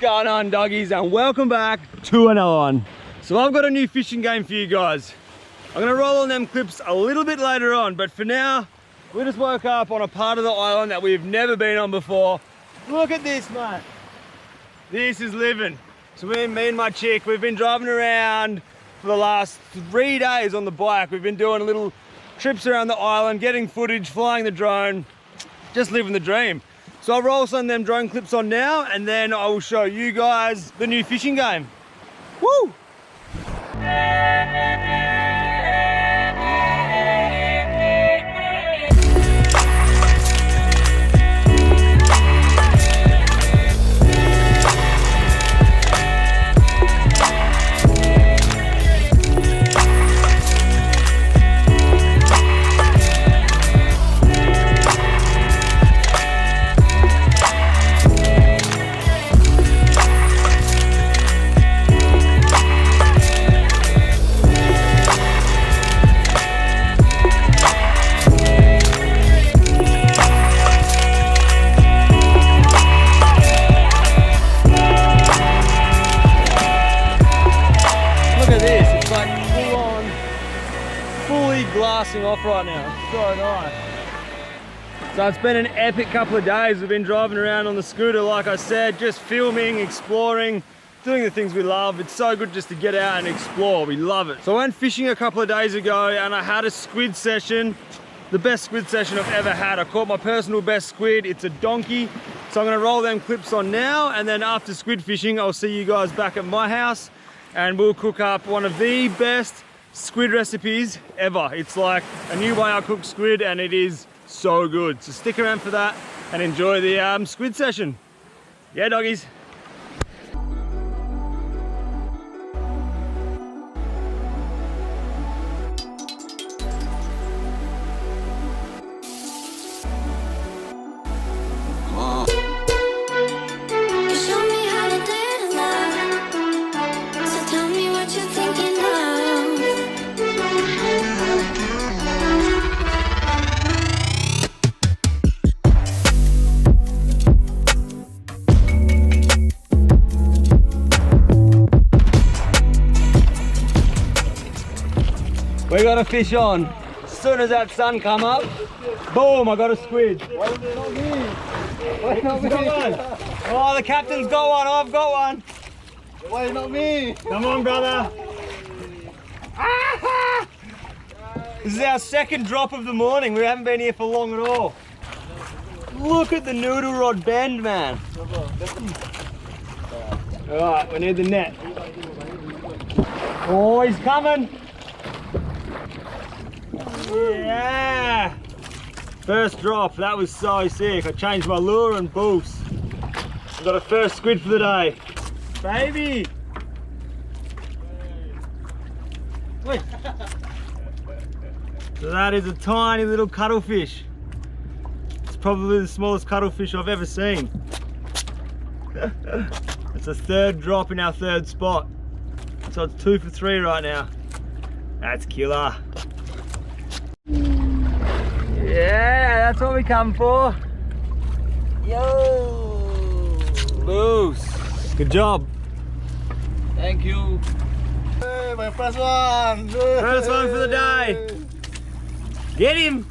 going on, doggies, and welcome back to another one. So I've got a new fishing game for you guys. I'm gonna roll on them clips a little bit later on, but for now, we just woke up on a part of the island that we've never been on before. Look at this, mate. This is living. So me and my chick, we've been driving around for the last 3 days on the bike. We've been doing little trips around the island, getting footage, flying the drone, just living the dream. So I'll roll some of them drone clips on now, and then I will show you guys the new fishing game. Woo! Glassing off right now. It's so nice. So it's been an epic couple of days. We've been driving around on the scooter, like I said, just filming, exploring, doing the things we love. It's so good just to get out and explore. We love it. So I went fishing a couple of days ago and I had a squid session, the best squid session I've ever had. I caught my personal best squid. It's a donkey. So I'm gonna roll them clips on now, and then after squid fishing, I'll see you guys back at my house and we'll cook up one of the best squid recipes ever. It's like a new way I cook squid and it is so good. So stick around for that and enjoy the squid session. Yeah, doggies. We got a fish on. As soon as that sun come up, boom, I got a squid. Why not me? Why not me? Oh, the captain's got one, I've got one. Why not me? Come on, brother. Ah! This is our second drop of the morning. We haven't been here for long at all. Look at the noodle rod bend, man. All right, we need the net. Oh, he's coming. Yeah! First drop, that was so sick. I changed my lure and boost. I got a first squid for the day. Baby! Wait. So that is a tiny little cuttlefish. It's probably the smallest cuttlefish I've ever seen. It's a third drop in our third spot. So it's 2 for 3 right now. That's killer. Yeah, that's what we come for. Yo! Loose. Good job. Thank you. Hey, my first one. First one for the day. Get him.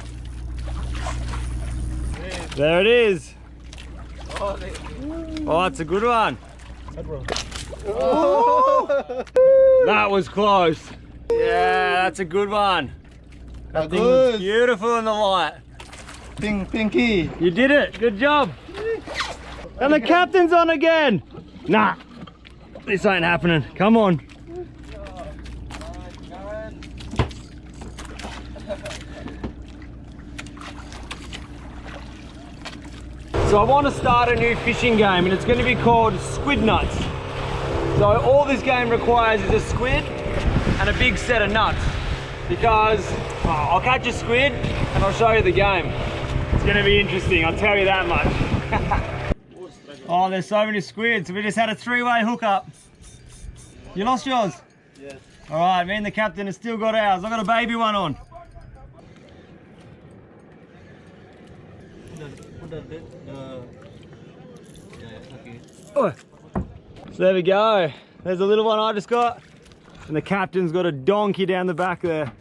There it is. Oh, that's a good one. Oh. That was close. Yeah, that's a good one. That thing looks beautiful in the light. Pinky. You did it. Good job. And the captain's on again. Nah, this ain't happening. Come on. So I want to start a new fishing game, and it's going to be called Squid Nuts. So all this game requires is a squid and a big set of nuts. Because I'll catch a squid and I'll show you the game. It's going to be interesting, I'll tell you that much. Oh, there's so many squids. We just had a 3-way hookup. You lost yours? Yes. All right, me and the captain have still got ours. I've got a baby one on. Okay. Oh. So there we go. There's a little one I just got. And the captain's got a donkey down the back there.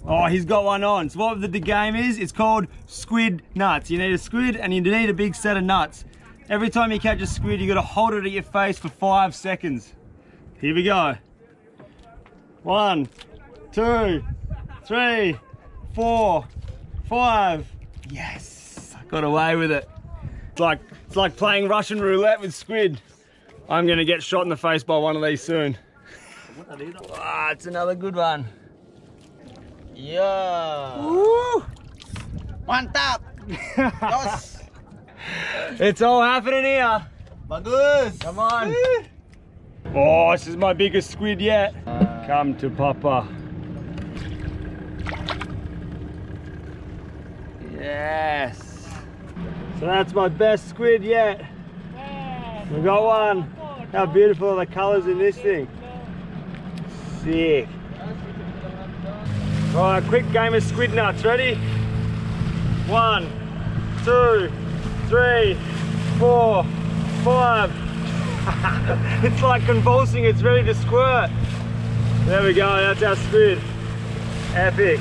Oh, he's got one on. So what the game is, it's called squid nuts. You need a squid and you need a big set of nuts. Every time you catch a squid, you gotta hold it at your face for 5 seconds. Here we go. 1, 2, 3, 4, 5. Yes, I got away with it. It's like playing Russian roulette with squid. I'm gonna get shot in the face by one of these soon. Ah, it's another good one. Yeah. Woo! Mantap. Yes. It's all happening here. Bagus. Come on. Oh, this is my biggest squid yet. Come to Papa. Yes. So that's my best squid yet. We got one. How beautiful are the colours in this thing. Sick. Alright, quick game of squid nuts. Ready? 1, 2, 3, 4, 5. It's like convulsing, it's ready to squirt. There we go, that's our squid. Epic.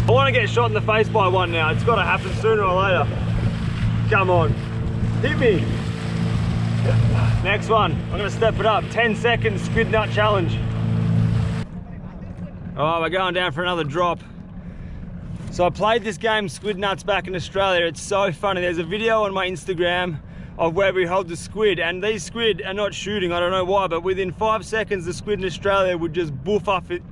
I want to get shot in the face by one now. It's got to happen sooner or later. Come on. Hit me. Next one. I'm going to step it up. 10 seconds squid nut challenge. Oh, we're going down for another drop. So I played this game, Squid Nuts, back in Australia. It's so funny. There's a video on my Instagram of where we hold the squid, and these squid are not shooting. I don't know why, but within 5 seconds, the squid in Australia would just boof us in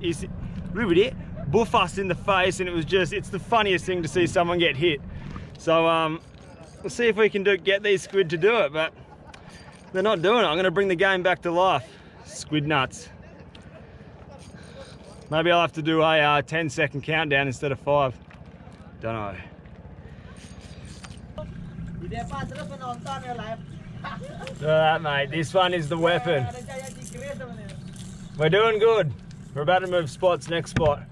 the face, and it's the funniest thing to see someone get hit. So we'll see if we can get these squid to do it, but they're not doing it. I'm gonna bring the game back to life. Squid Nuts. Maybe I'll have to do a 10-second countdown instead of 5. Don't know. Look at that, mate. This one is the weapon. We're doing good. We're about to move spots, next spot.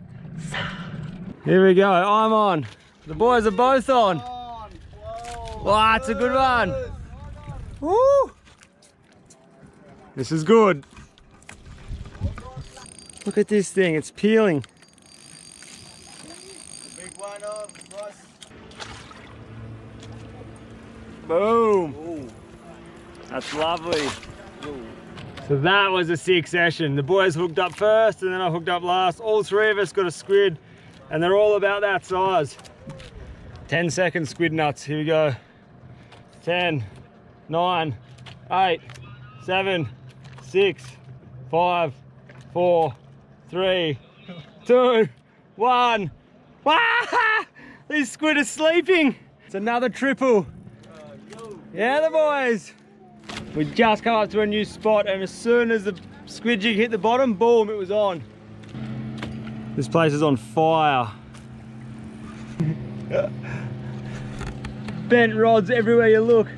Here we go, I'm on. The boys are both on. Wow, it's a good one. Woo! This is good. Look at this thing, it's peeling. Big one of us. Boom. Ooh. That's lovely. Ooh. So that was a sick session. The boys hooked up first and then I hooked up last. All 3 of us got a squid and they're all about that size. 10-second squid nuts, here we go. 10, 9, 8, 7, 6, 5, 4, 3, 2, 1. Ah! These squid are sleeping. It's another triple. Yeah, the boys. We just come up to a new spot, and as soon as the squid jig hit the bottom, boom, it was on. This place is on fire. Bent rods everywhere you look.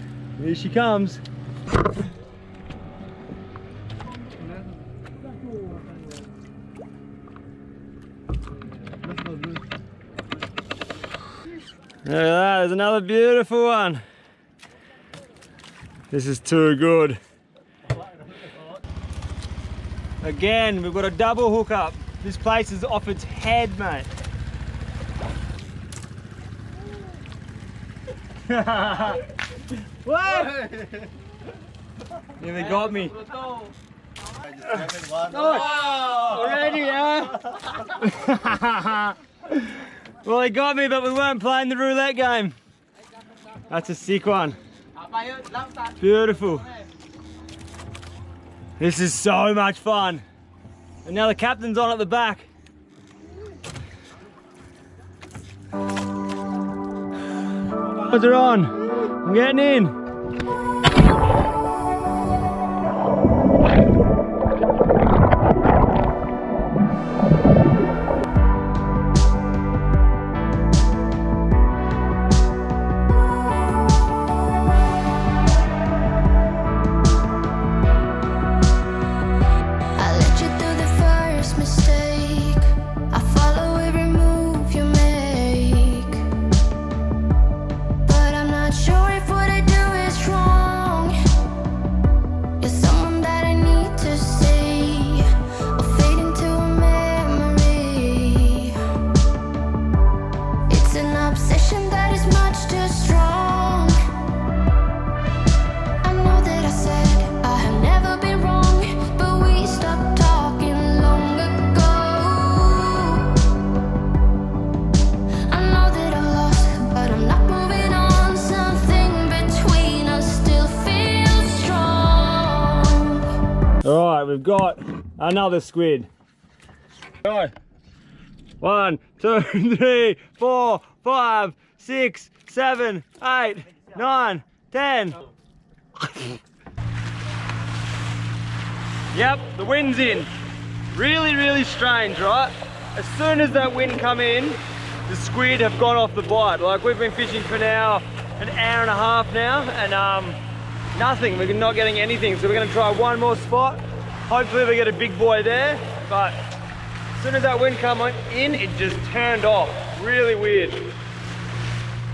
Here she comes. Look at that, there's another beautiful one. This is too good. Again, we've got a double hookup. This place is off its head, mate. What? Nearly got me. Oh, already, yeah? Well, he got me, but we weren't playing the roulette game. That's a sick one. Beautiful. This is so much fun. And now the captain's on at the back. Boys are on. I'm getting in. Sure if what I do we've got another squid. Go. 1, 2, 3, 4, 5, 6, 7, 8, 9, 10. Yep, the wind's in. Really, really strange, right? As soon as that wind come in, the squid have gone off the bite. Like, we've been fishing for now an hour and a half now, and nothing. We're not getting anything. So we're gonna try one more spot. Hopefully we get a big boy there, but as soon as that wind come in, it just turned off. Really weird.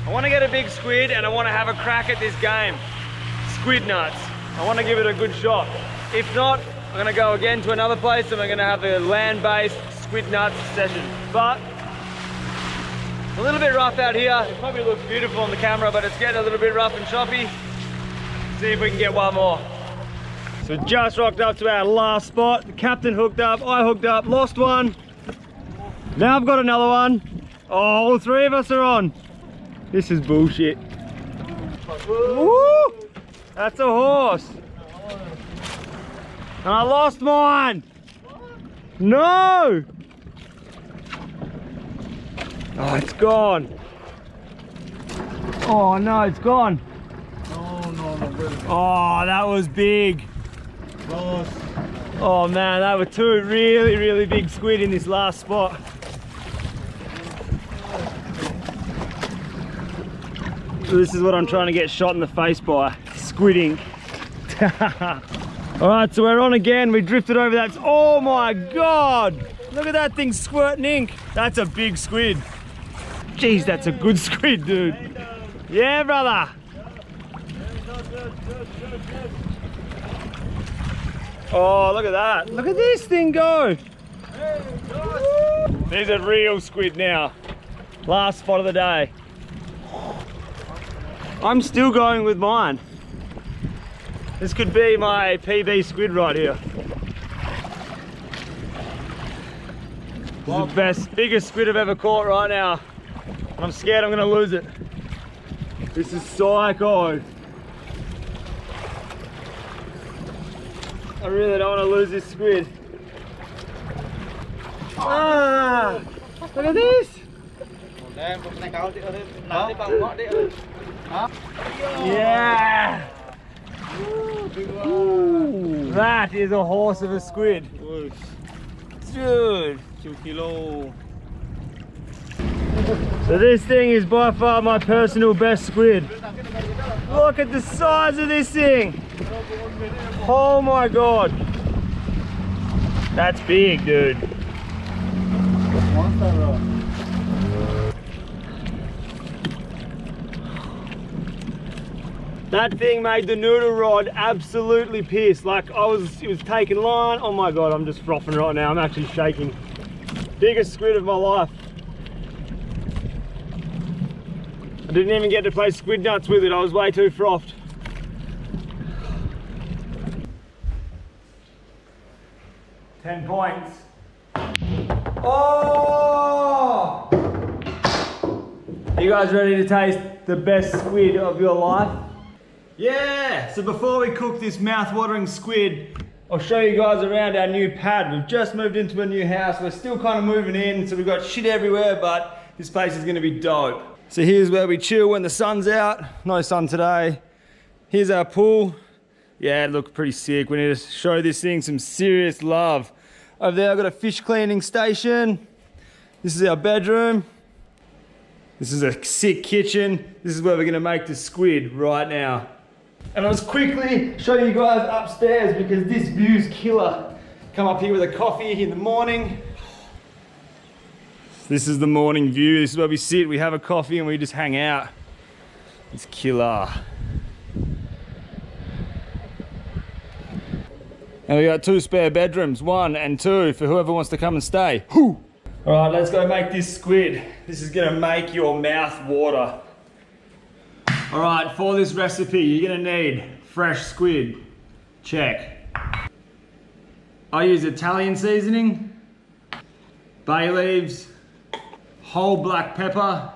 I want to get a big squid and I want to have a crack at this game. Squid nuts. I want to give it a good shot. If not, I'm going to go again to another place and we're going to have a land-based squid nuts session. But a little bit rough out here. It probably looks beautiful on the camera, but it's getting a little bit rough and choppy. See if we can get one more. So we just rocked up to our last spot. The captain hooked up, I hooked up, lost one. Now I've got another one. Oh, all three of us are on. This is bullshit. Woo! That's a horse. And I lost mine. No! Oh, it's gone. Oh no, it's gone. Oh, that was big. Oh man, that were two really, really big squid in this last spot. So this is what I'm trying to get shot in the face by. Squid ink. Alright, so we're on again. We drifted over that. Oh my god! Look at that thing squirting ink. That's a big squid. Jeez, that's a good squid, dude. Yeah, brother. Oh, look at that. Look at this thing go. There's a real squid now. Last spot of the day. I'm still going with mine. This could be my PB squid right here. This is the best, biggest squid I've ever caught right now. I'm scared I'm gonna lose it. This is psycho. I really don't want to lose this squid. Ah! Look at this! Yeah! Ooh, that is a horse of a squid. Dude! 2 kilo. So this thing is by far my personal best squid. Look at the size of this thing! Oh my god! That's big, dude. That thing made the noodle rod absolutely piss. Like it was taking line. Oh my god, I'm just frothing right now. I'm actually shaking. Biggest squid of my life. I didn't even get to play squid nuts with it. I was way too frothed. $10 points. Oh! Are you guys ready to taste the best squid of your life? Yeah! So before we cook this mouth-watering squid, I'll show you guys around our new pad. We've just moved into a new house. We're still kind of moving in, so we've got shit everywhere, but this place is gonna be dope. So here's where we chill when the sun's out. No sun today. Here's our pool. Yeah, it looked pretty sick. We need to show this thing some serious love. Over there I've got a fish cleaning station. This is our bedroom. This is a sick kitchen. This is where we're gonna make the squid right now. And I'll just quickly show you guys upstairs because this view's killer. Come up here with a coffee in the morning. This is the morning view. This is where we sit, we have a coffee and we just hang out. It's killer. And we got 2 spare bedrooms, 1 and 2 for whoever wants to come and stay. All right, let's go make this squid. This is gonna make your mouth water. All right, for this recipe, you're gonna need fresh squid. Check. I use Italian seasoning, bay leaves, whole black pepper,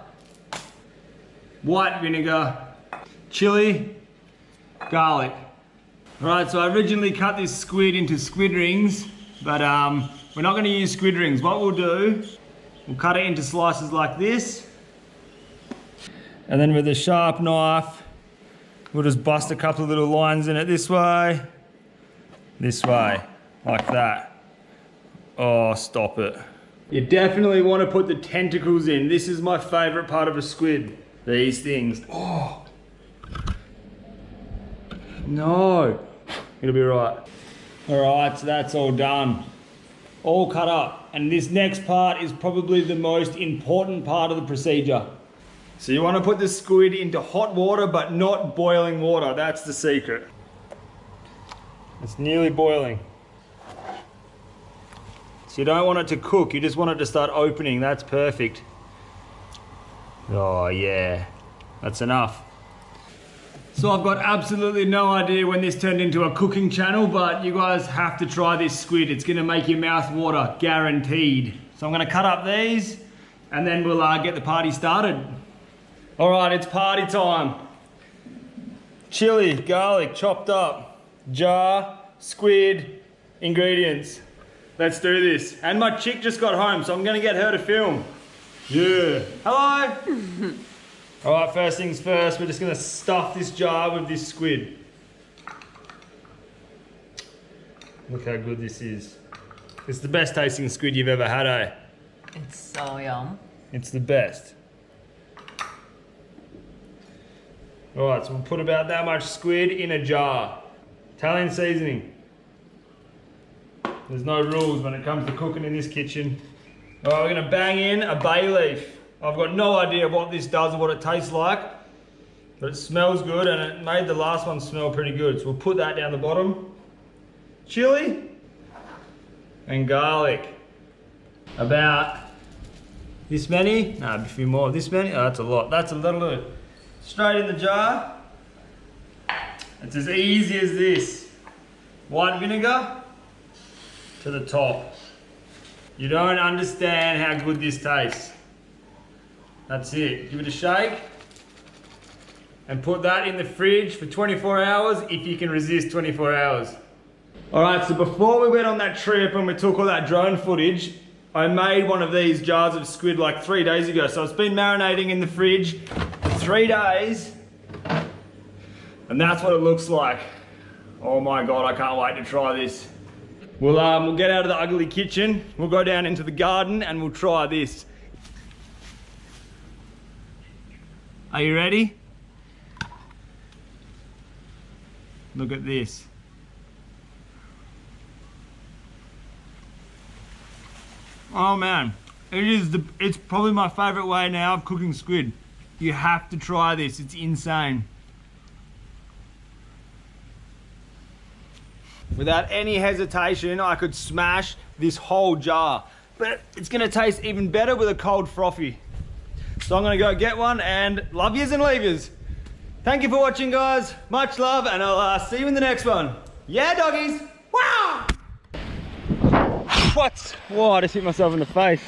white vinegar, chili, garlic. Right, so I originally cut this squid into squid rings, but we're not going to use squid rings. What we'll do, we'll cut it into slices like this, and then with a sharp knife, we'll just bust a couple of little lines in it this way, like that. Oh, stop it. You definitely want to put the tentacles in. This is my favorite part of a squid, these things. Oh, no. It'll be right. All right, so that's all done. All cut up. And this next part is probably the most important part of the procedure. So you want to put the squid into hot water, but not boiling water. That's the secret. It's nearly boiling. So you don't want it to cook, you just want it to start opening. That's perfect. Oh yeah, that's enough. So I've got absolutely no idea when this turned into a cooking channel, but you guys have to try this squid. It's gonna make your mouth water, guaranteed. So I'm gonna cut up these and then we'll get the party started. All right, it's party time. Chili, garlic, chopped up, jar, squid, ingredients. Let's do this. And my chick just got home, so I'm gonna get her to film. Yeah. Hello. All right, first things first, we're just gonna stuff this jar with this squid. Look how good this is. It's the best tasting squid you've ever had, eh? It's so yum. It's the best. All right, so we'll put about that much squid in a jar. Italian seasoning. There's no rules when it comes to cooking in this kitchen. All right, we're gonna bang in a bay leaf. I've got no idea what this does or what it tastes like, but it smells good and it made the last one smell pretty good. So we'll put that down the bottom. Chili and garlic. About this many? No, a few more. This many? Oh, that's a lot. That's a little. Straight in the jar. It's as easy as this. White vinegar to the top. You don't understand how good this tastes. That's it. Give it a shake and put that in the fridge for 24 hours if you can resist 24 hours. All right, so before we went on that trip and we took all that drone footage, I made one of these jars of squid like 3 days ago. So it's been marinating in the fridge for 3 days and that's what it looks like. Oh my God, I can't wait to try this. We'll get out of the ugly kitchen, we'll go down into the garden and we'll try this. Are you ready? Look at this. Oh man, it's probably my favorite way now of cooking squid. You have to try this, it's insane. Without any hesitation, I could smash this whole jar, but it's gonna taste even better with a cold frothy. So I'm gonna go get one and love yous and leave yous. Thank you for watching, guys. Much love, and I'll see you in the next one. Yeah, doggies. Wow! What? Whoa, I just hit myself in the face.